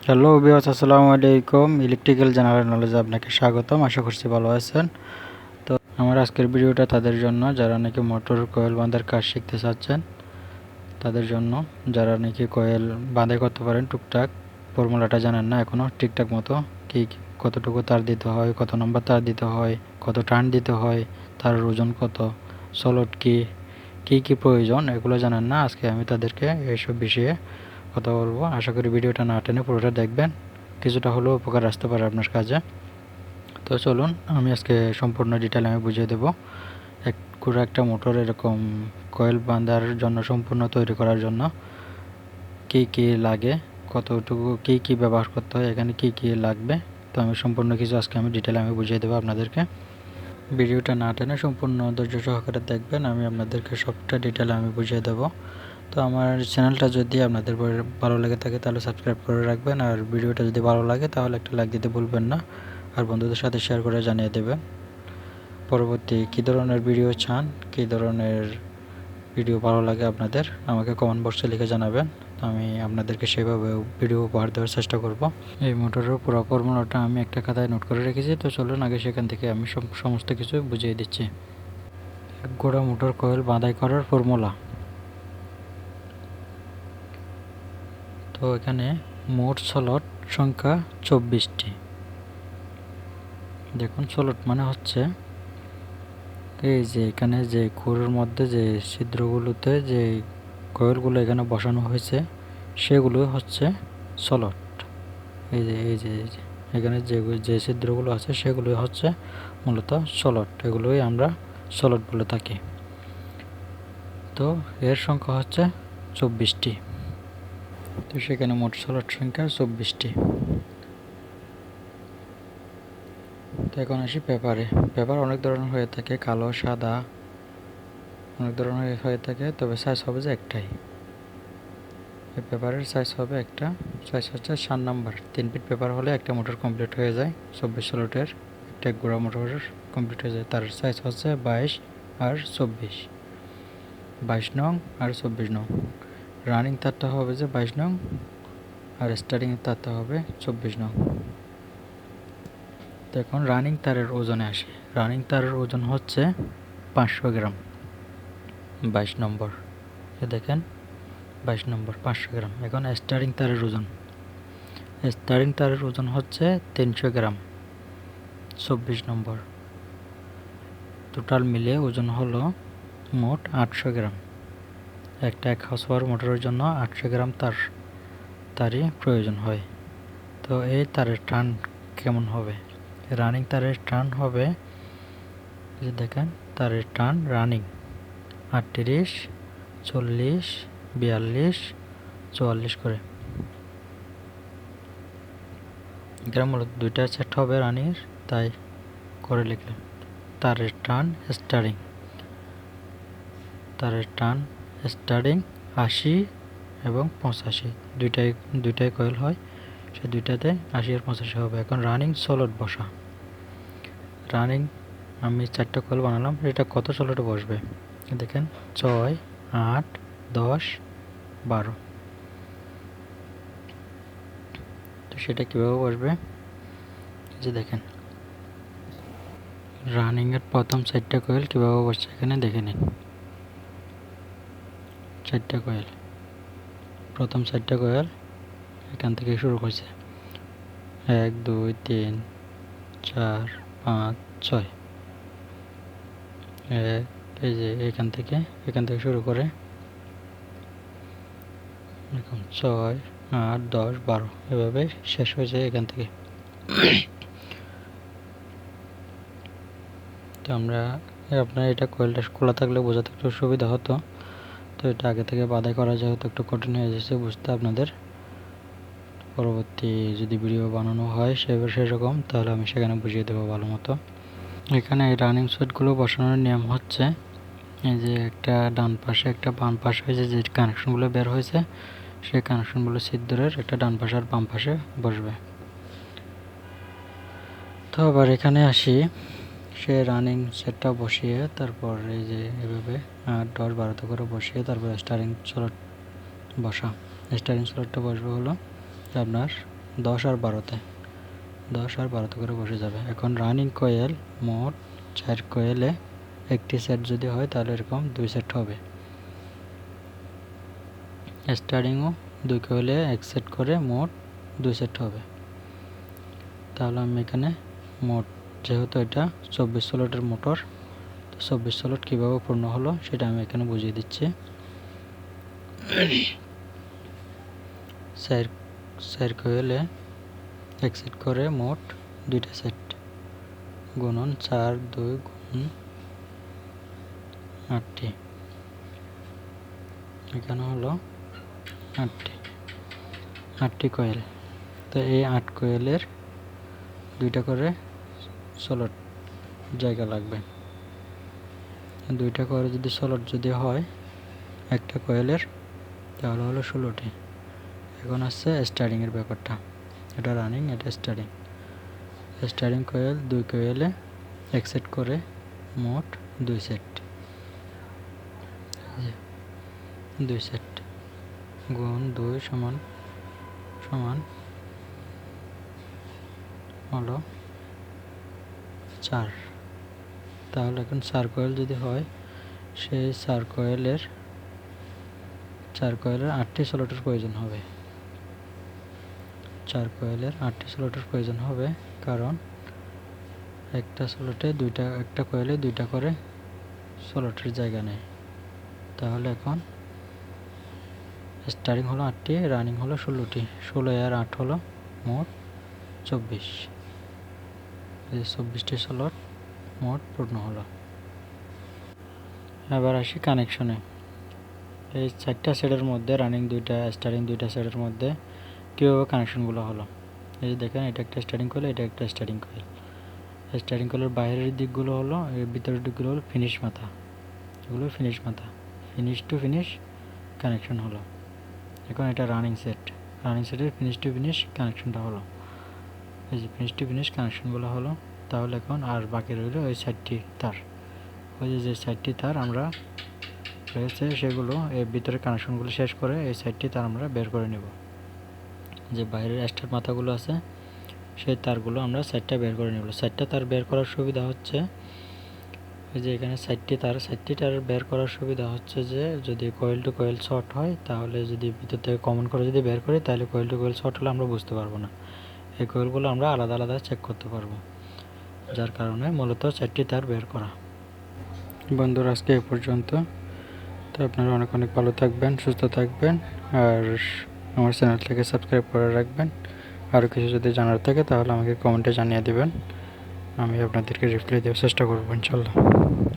Hello viewers, আসসালামু আলাইকুম। Electrical general নলেজে আপনাকে স্বাগতম। আশা করছি ভালো আছেন। তো আমার আজকের ভিডিওটা তাদের জন্য যারা নাকি মোটর কয়েল বাঁধার কাজ শিখতে চাচ্ছেন, তাদের জন্য যারা নাকি কয়েল বাঁধাই করতে পারেন টুকটাক, ফর্মুলাটা জানেন না এখনও ঠিকঠাক মতো, কতটুকু তার দিতে হয়, কত নম্বর তার দিতে হয়, কত টার্ন দিতে হয়, তার ওজন কত, সলট কি প্রয়োজন, এগুলো জানেন না। আজকে আমি তাদেরকে এইসব বিষয়ে কথা বলবো। আশা করি ভিডিওটা না টেনে পুরোটা দেখবেন, কিছুটা হলেও উপকার আসতে পারে আপনার কাজে। তো চলুন, আমি আজকে সম্পূর্ণ ডিটেল আমি বুঝিয়ে দেবো। পুরো একটা মোটর এরকম কয়েল বাঁধার জন্য সম্পূর্ণ তৈরি করার জন্য কি লাগে, কতটুকু কি ব্যবহার করতে হয়, এখানে কি লাগবে। তো আমি সম্পূর্ণ কিছু আজকে আমি ডিটেল আমি বুঝিয়ে দেবো আপনাদেরকে। ভিডিওটা না টেনে সম্পূর্ণ ধৈর্য সহকারে দেখবেন, আমি আপনাদেরকে সবটা ডিটেল আমি বুঝিয়ে দেবো। তো আমার চ্যানেলটা যদি আপনাদের ভালো লেগে থাকে তাহলে সাবস্ক্রাইব করে রাখবেন, আর ভিডিওটা যদি ভালো লাগে তাহলে একটা লাইক দিতে ভুলবেন না, আর বন্ধুদের সাথে শেয়ার করে জানিয়ে দেবেন। পরবর্তী কী ধরনের ভিডিও চান, কী ধরনের ভিডিও ভালো লাগে আপনাদের, আমাকে কমেন্ট বক্সে লিখে জানাবেন। আমি আপনাদেরকে সেভাবে ভিডিও উপহার দেওয়ার চেষ্টা করব। এই মোটরের পুরো ফর্মুলাটা আমি একটা খাতায় নোট করে রেখেছি। তো চলুন আগে সেখান থেকে আমি সমস্ত কিছু বুঝিয়ে দিচ্ছি। এক গোড়া মোটর কয়েল বাঁধাই করার ফর্মুলা। তো এখানে মোট স্লট সংখ্যা 24টি। দেখুন, স্লট মানে হচ্ছে এই যে এখানে যে কোরের মধ্যে যে ছিদ্রগুলোতে যে কয়েলগুলো এখানে বসানো হয়েছে সেগুলো হচ্ছে স্লট। এই যে এখানে যে ছিদ্রগুলো আছে সেগুলো হচ্ছে মূলত স্লট, এগুলোই আমরা স্লট বলে থাকি। তো এর সংখ্যা হচ্ছে 24টি। তো সেখানে মোট স্লট সংখ্যা 24টি। তো এখন আসি পেপারে। পেপার অনেক ধরনের হয়ে থাকে, কালো, সাদা, অনেক ধরনের হয়ে থাকে, তবে সাইজ হবে যে একটাই। এই পেপারের সাইজ হবে একটা, সাইজ হচ্ছে 7 নাম্বার। 3 ফিট পেপার হলে একটা মোটর কমপ্লিট হয়ে যায়, 24 স্লটের একটা গোড়া মোটর কমপ্লিট হয়ে যায়। তার সাইজ হচ্ছে 22 আর 24, 22 নং আর 24 নং। রানিং তারটা হবে যে 22 নং, আর স্টার্টিংয়ের তারটা হবে 24 নং। তো এখন রানিং তারের ওজনে আসি। রানিং তারের ওজন হচ্ছে 500 গ্রাম। 22 নম্বর, দেখেন 22 নম্বর 500 গ্রাম। এখন স্টারিং তারের ওজন, স্টারিং তারের ওজন হচ্ছে 300 গ্রাম, 24 নম্বর। টোটাল মিলিয়ে ওজন হলো মোট 800 গ্রাম। একটা 1 হাউস পাওয়ার মোটরের জন্য 800 গ্রাম তারই প্রয়োজন হয়। তো এই তারের টান কেমন হবে? রানিং তারের টান হবে, যে দেখেন তারের টান রানিং 38, 40, 42, 44 করে। এখানে মূলত দুইটা সেট হবে রানির, তাই করে লিখলাম। তারের টান স্টারিং, তারের টান স্টারিং 80 এবং 85, দুইটাই কয়েল হয়, সে দুইটাতে 80 আর 85 হবে। এখন রানিং সলট বসা। রানিং আমি 4টা কয়েল বানালাম, এটা কত সলটে বসবে দেখেন, 6, 8, 10, 12। তো সেটা কীভাবে বসবে, যে দেখেন রানিংয়ের প্রথম 4টা কয়েল কীভাবে বসছে এখানে দেখে নিন। 4টা কয়েল, প্রথম 4টা কয়েল এখান থেকে শুরু করছে, 1, 2, 3, 4, 5, 6। এই যে এখান থেকে শুরু করে এরকম 6, 8, 10, 12 এভাবে শেষ হয়েছে এখান থেকে। তো আপনার এটা কয়েলটা খোলা থাকলে বোঝাতে একটু সুবিধা হতো। তো এটা আগে থেকে বাঁধাই করা যেহেতু একটু কঠিন হয়ে যাচ্ছে বুঝতে আপনাদের। পরবর্তী যদি ভিডিও বানানো হয় সেরকম, তাহলে আমি সেখানে বুঝিয়ে দেবো ভালো মতো। এখানে এই রানিং সেটগুলো বসানোর নিয়ম হচ্ছে, এই যে একটা ডান পাশে একটা বাম পাশে হয়েছে, যে কানেকশনগুলো বের হয়েছে সেই কানেকশনগুলো ছিদ্রের একটা ডান পাশে আর বাম পাশে বসবে। তো আবার এখানে আসি, সে রানিং সেটটা বসিয়ে তারপর এই যে এভাবে 8, 10, 12 করে বসিয়ে তারপর স্টারিং স্লট বসা। স্টারিং স্লটটা বসবে হলো আপনার 10 আর 12তে 10 আর 12তে করে বসে যাবে। এখন রানিং কয়েল মোট 4 কয়েলে একটি সেট যদি হয় তাহলে এরকম 2 সেট হবে। স্টার্টিংও 2 কয়েলে 1 সেট করে মোট 2 সেট হবে। তাহলে আমি এখানে মোট, যেহেতু এটা 24 স্লটের মোটর, তো 24 স্লট কীভাবে পূর্ণ হলো সেটা আমি এখানে বুঝিয়ে দিচ্ছি। 4 কয়েলে 1 সেট করে মোট 2টা সেট গুণন 4 2 গুণ 8টি, এখানে হলো 8টি কয়েল। তো এই 8 কয়েলের 2টা করে স্লট জায়গা লাগবে। 2টা করে যদি স্লট যদি হয় একটা কয়েলের, তাহলে হলো 16টি। এখন আসছে স্টার্টিংয়ের ব্যাপারটা। এটা রানিং, এটা স্টার্টিং। স্টার্টিং কয়েল 2 কয়েলে 1 সেট করে মোট 2 সেট, 2 সেট গুণ 2 সমান হলো 4। তাহলে এখন 4 কয়েল যদি হয়, সেই 4 কয়েলের 8টি স্লটের প্রয়োজন হবে। 4 কয়েলের 8টি স্লটের প্রয়োজন হবে, কারণ একটা কয়েলে 2টা করে স্লটের জায়গা নেয়। তাহলে এখন স্টার্টিং হলো 8টি, রানিং হলো 16টি। 16 আর 8 হলো মোট 24। এই 24টি স্লট মোট পূর্ণ হলো। এবার আসি কানেকশনে। এই 4টা সেটের মধ্যে, রানিং 2টা স্টার্টিং 2টা সেটের মধ্যে কীভাবে কানেকশনগুলো হলো, এই যে দেখেন, এটা একটা স্টার্টিং কয়েল, এটা একটা স্টার্টিং কয়েল। স্টার্টিং কয়েলের বাইরের দিকগুলো হলো, এর ভিতরের দিকগুলো হলো ফিনিশ মাথা, এগুলো ফিনিশ মাথা, ফিনিশ টু ফিনিশ কানেকশন হলো। এখন এটা রানিং সেটের ফিনিশ টু ফিনিশ কানেকশনটা হলো। এই যে ফিনিশ টু ফিনিশ কানেকশনগুলো হলো। তাহলে এখন আর বাকি রইল ওই 4টি তার। ওই যে 4টি তার আমরা রয়েছে, সেগুলো এর ভিতরে কানেকশনগুলো শেষ করে এই 4টি তার আমরা বের করে নেব। যে বাইরের স্টার মাথাগুলো আছে, সেই তারগুলো আমরা 4টা বের করে নেব। 4টা তার বের করার সুবিধা হচ্ছে, এই যে এখানে 4টি তার বের করার সুবিধা হচ্ছে যে যদি কয়েল টু কয়েল শর্ট হয়, তাহলে যদি ভিতর থেকে কমন করে যদি বের করি, তাহলে কয়েল টু কয়েল শর্ট হলে আমরা বুঝতে পারবো না। এই কয়েলগুলো আমরা আলাদা আলাদা চেক করতে পারবো, যার কারণে মূলত 4টি তার বের করা। বন্ধুরা, আজকে এ পর্যন্ত। তো আপনারা অনেক অনেক ভালো থাকবেন, সুস্থ থাকবেন, আর আমার চ্যানেলটাকে সাবস্ক্রাইব করে রাখবেন। আরও কিছু যদি জানার থাকে তাহলে আমাকে কমেন্টে জানিয়ে দেবেন, আমি আপনাদেরকে রিপ্লাই দেওয়ার চেষ্টা করবো ইনশাল্লাহ।